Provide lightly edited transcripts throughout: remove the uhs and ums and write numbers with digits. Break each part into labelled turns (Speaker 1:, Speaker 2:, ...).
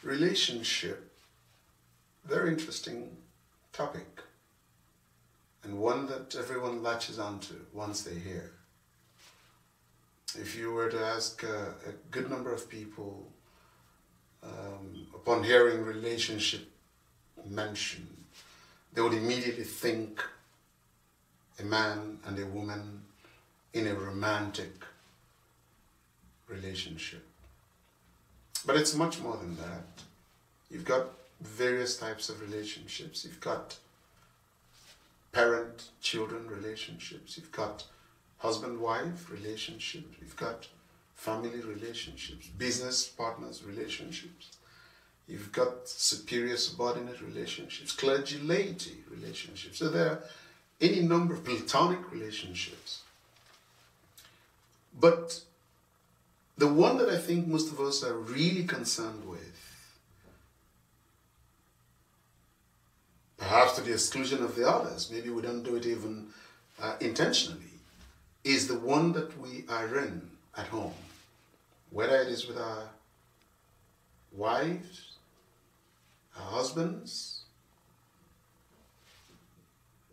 Speaker 1: Relationship, very interesting topic, and one that everyone latches onto once they hear. If you were to ask a good number of people, upon hearing relationship mentioned, they would immediately think a man and a woman in a romantic relationship. But it's much more than that. You've got various types of relationships. You've got parent-children relationships. You've got husband-wife relationships. You've got family relationships, business partners relationships. You've got superior-subordinate relationships, clergy-laity relationships. So there are any number of platonic relationships. But the one that I think most of us are really concerned with, perhaps to the exclusion of the others, maybe we don't do it even intentionally, is the one that we are in at home, whether it is with our wives, our husbands,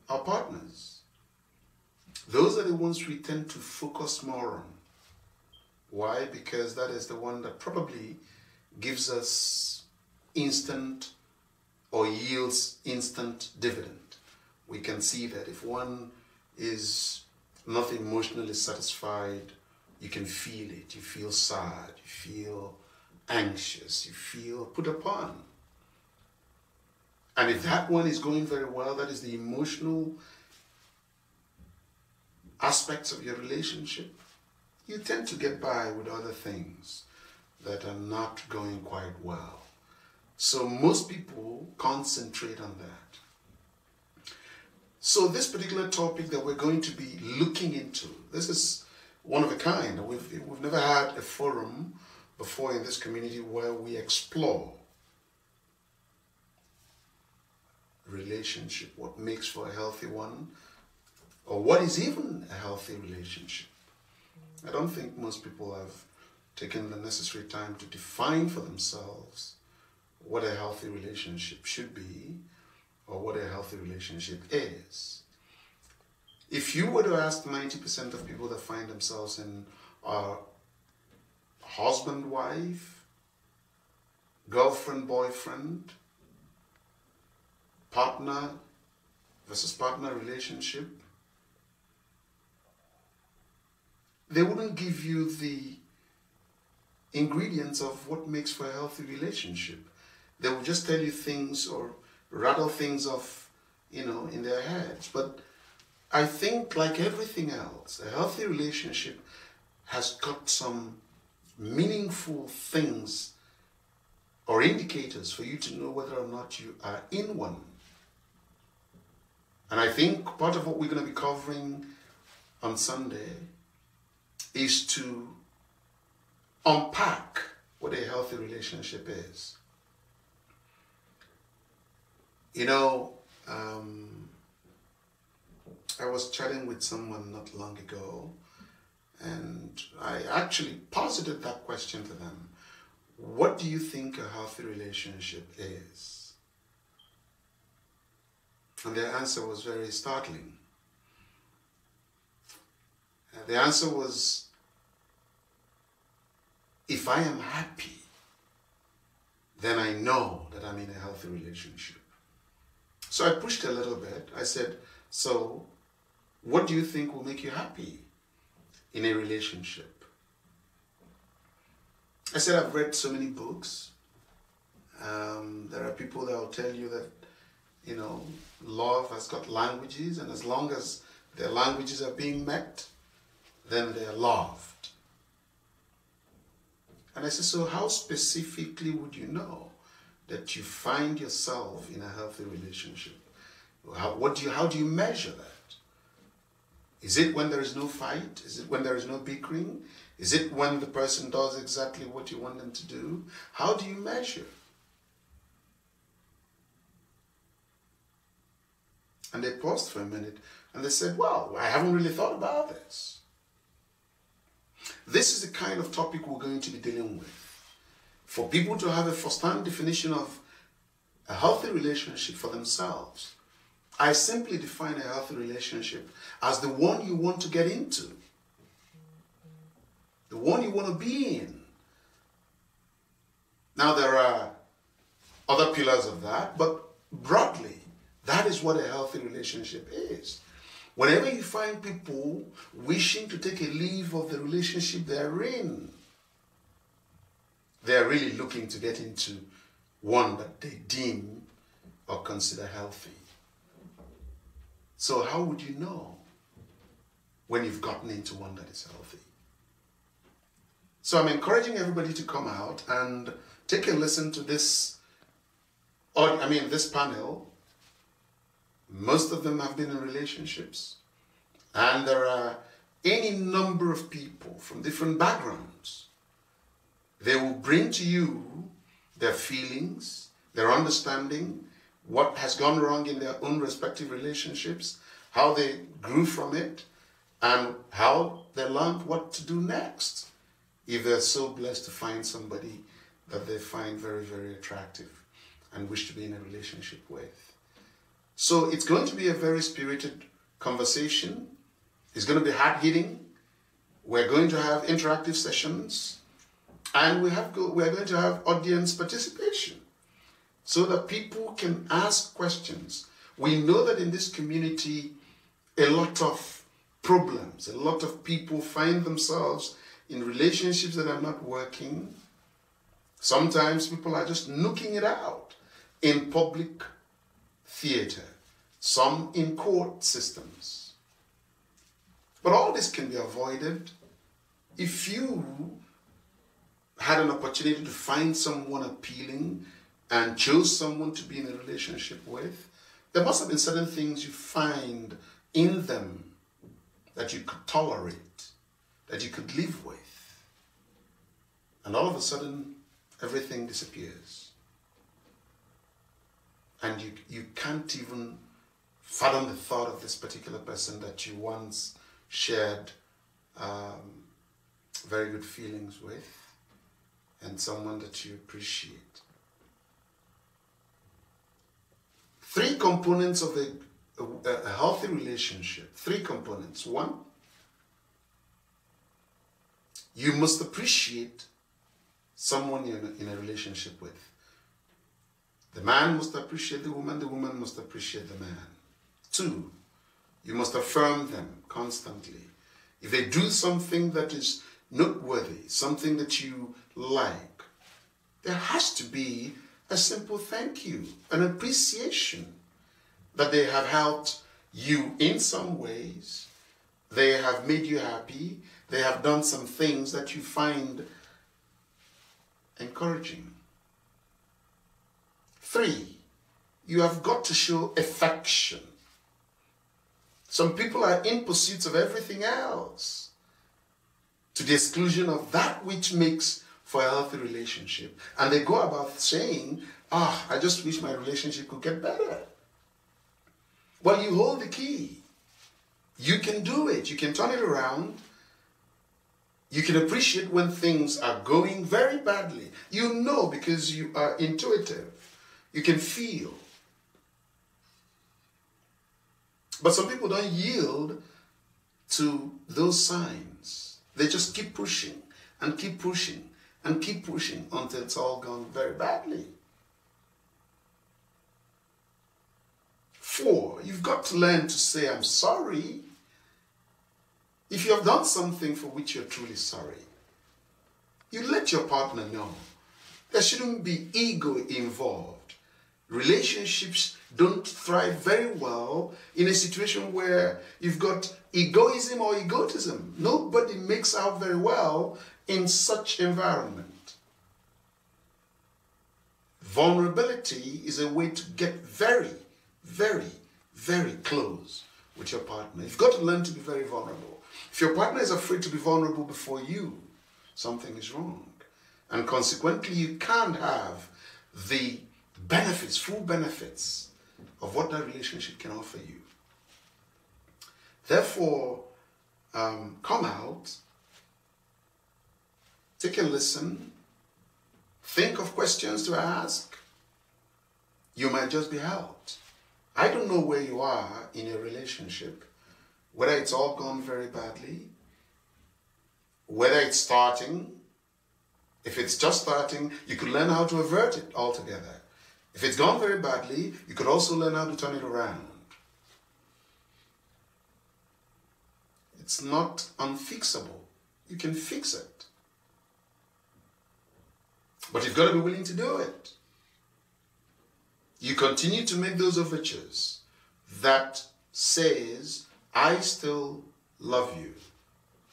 Speaker 1: our partners. Those are the ones we tend to focus more on. Why? Because that is the one that probably gives us instant or yields instant dividend. We can see that if one is not emotionally satisfied, you can feel it. You feel sad, you feel anxious, you feel put upon. And if that one is going very well, that is the emotional aspects of your relationship, you tend to get by with other things that are not going quite well. So most people concentrate on that. So this particular topic that we're going to be looking into, this is one of a kind. We've never had a forum before in this community where we explore relationship, what makes for a healthy one, or what is even a healthy relationship. I don't think most people have taken the necessary time to define for themselves what a healthy relationship should be or what a healthy relationship is. If you were to ask 90% of people that find themselves in a husband-wife, girlfriend-boyfriend, partner versus partner relationship, they wouldn't give you the ingredients of what makes for a healthy relationship. They will just tell you things or rattle things off, in their heads. But I think like everything else, a healthy relationship has got some meaningful things or indicators for you to know whether or not you are in one. And I think part of what we're going to be covering on Sunday is to unpack what a healthy relationship is. I was chatting with someone not long ago, and I actually posited that question to them. What do you think a healthy relationship is? And their answer was very startling. The answer was, if I am happy, then I know that I'm in a healthy relationship. So I pushed a little bit. I said, so what do you think will make you happy in a relationship? I said, I've read so many books. There are people that will tell you that, love has got languages, and as long as their languages are being met, then they are loved. And I said, so how specifically would you know that you find yourself in a healthy relationship? How do you measure that? Is it when there is no fight? Is it when there is no bickering? Is it when the person does exactly what you want them to do? How do you measure? And they paused for a minute and they said, well, I haven't really thought about this. This is the kind of topic we're going to be dealing with. For people to have a first-hand definition of a healthy relationship for themselves, I simply define a healthy relationship as the one you want to get into, the one you want to be in. Now, there are other pillars of that, but broadly, that is what a healthy relationship is. Whenever you find people wishing to take a leave of the relationship they're in, they're really looking to get into one that they deem or consider healthy. So how would you know when you've gotten into one that is healthy? So I'm encouraging everybody to come out and take a listen to this, this panel. Most of them have been in relationships, and there are any number of people from different backgrounds. They will bring to you their feelings, their understanding, what has gone wrong in their own respective relationships, how they grew from it, and how they learned what to do next if they're so blessed to find somebody that they find very, very attractive and wish to be in a relationship with. So it's going to be a very spirited conversation. It's going to be hard-hitting. We're going to have interactive sessions, and we're going to have audience participation so that people can ask questions. We know that in this community, a lot of problems, a lot of people find themselves in relationships that are not working. Sometimes people are just nooking it out in public theater, some in court systems. But all this can be avoided if you had an opportunity to find someone appealing and chose someone to be in a relationship with. There must have been certain things you find in them that you could tolerate, that you could live with. And all of a sudden, everything disappears. And you can't even fathom the thought of this particular person that you once shared very good feelings with, and someone that you appreciate. 3 components of a healthy relationship. 3 components. 1, you must appreciate someone you're in a relationship with. The man must appreciate the woman must appreciate the man. 2, you must affirm them constantly. If they do something that is noteworthy, something that you like, there has to be a simple thank you, an appreciation that they have helped you in some ways, they have made you happy, they have done some things that you find encouraging. 3, you have got to show affection. Some people are in pursuit of everything else, to the exclusion of that which makes for a healthy relationship. And they go about saying, I just wish my relationship could get better. Well, you hold the key. You can do it. You can turn it around. You can appreciate when things are going very badly. You know, because you are intuitive. You can feel. But some people don't yield to those signs. They just keep pushing and keep pushing and keep pushing until it's all gone very badly. 4, you've got to learn to say, I'm sorry. If you have done something for which you're truly sorry, you let your partner know. There shouldn't be ego involved. Relationships don't thrive very well in a situation where you've got egoism or egotism. Nobody makes out very well in such environment. Vulnerability is a way to get very, very, very close with your partner. You've got to learn to be very vulnerable. If your partner is afraid to be vulnerable before you, something is wrong. And consequently, you can't have the benefits, full benefits of what that relationship can offer you. Therefore, come out, take a listen, think of questions to ask. You might just be helped. I don't know where you are in your relationship, whether it's all gone very badly, whether it's starting. If it's just starting, you could learn how to avert it altogether. If it's gone very badly, you could also learn how to turn it around. It's not unfixable. You can fix it. But you've got to be willing to do it. You continue to make those overtures that says, I still love you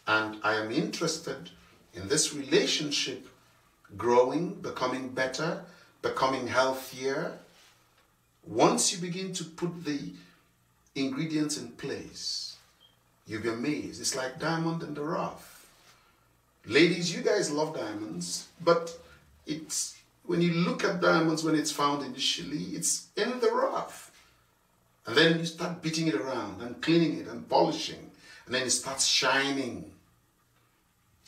Speaker 1: and I am interested in this relationship growing, becoming better, becoming healthier. Once you begin to put the ingredients in place, you'll be amazed. It's like diamond in the rough. Ladies, you guys love diamonds, but it's when you look at diamonds when it's found initially, it's in the rough. And then you start beating it around and cleaning it and polishing, and then it starts shining.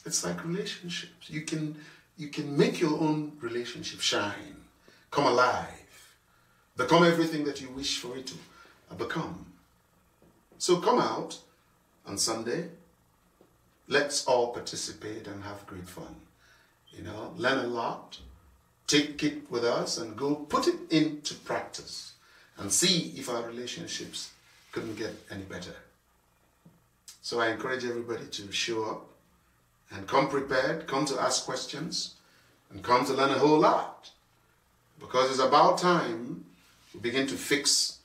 Speaker 1: It's like relationships. You can make your own relationship shine, come alive, become everything that you wish for it to become. So come out on Sunday. Let's all participate and have great fun. You know, learn a lot, take it with us and go put it into practice and see if our relationships couldn't get any better. So I encourage everybody to show up and come prepared, come to ask questions, and come to learn a whole lot. Because it's about time we begin to fix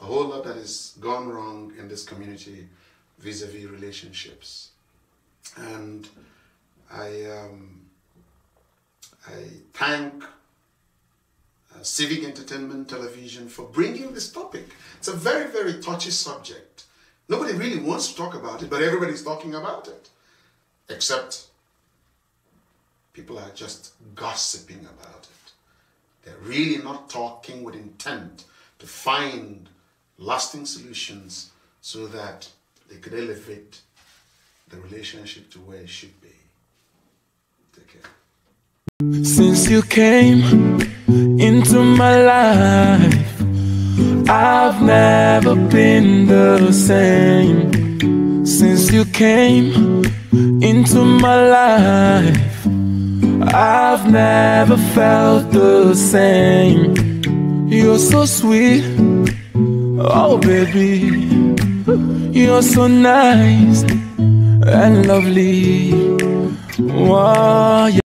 Speaker 1: a whole lot that has gone wrong in this community vis-a-vis relationships. And I thank Civic Entertainment Television for bringing this topic. It's a very, very touchy subject. Nobody really wants to talk about it, but everybody's talking about it. Except people are just gossiping about it. They're really not talking with intent to find lasting solutions so that they could elevate the relationship to where it should be. Take care.
Speaker 2: Since you came into my life, I've never been the same. Since you came into my life, I've never felt the same. You're so sweet, oh baby. You're so nice and lovely. Wow.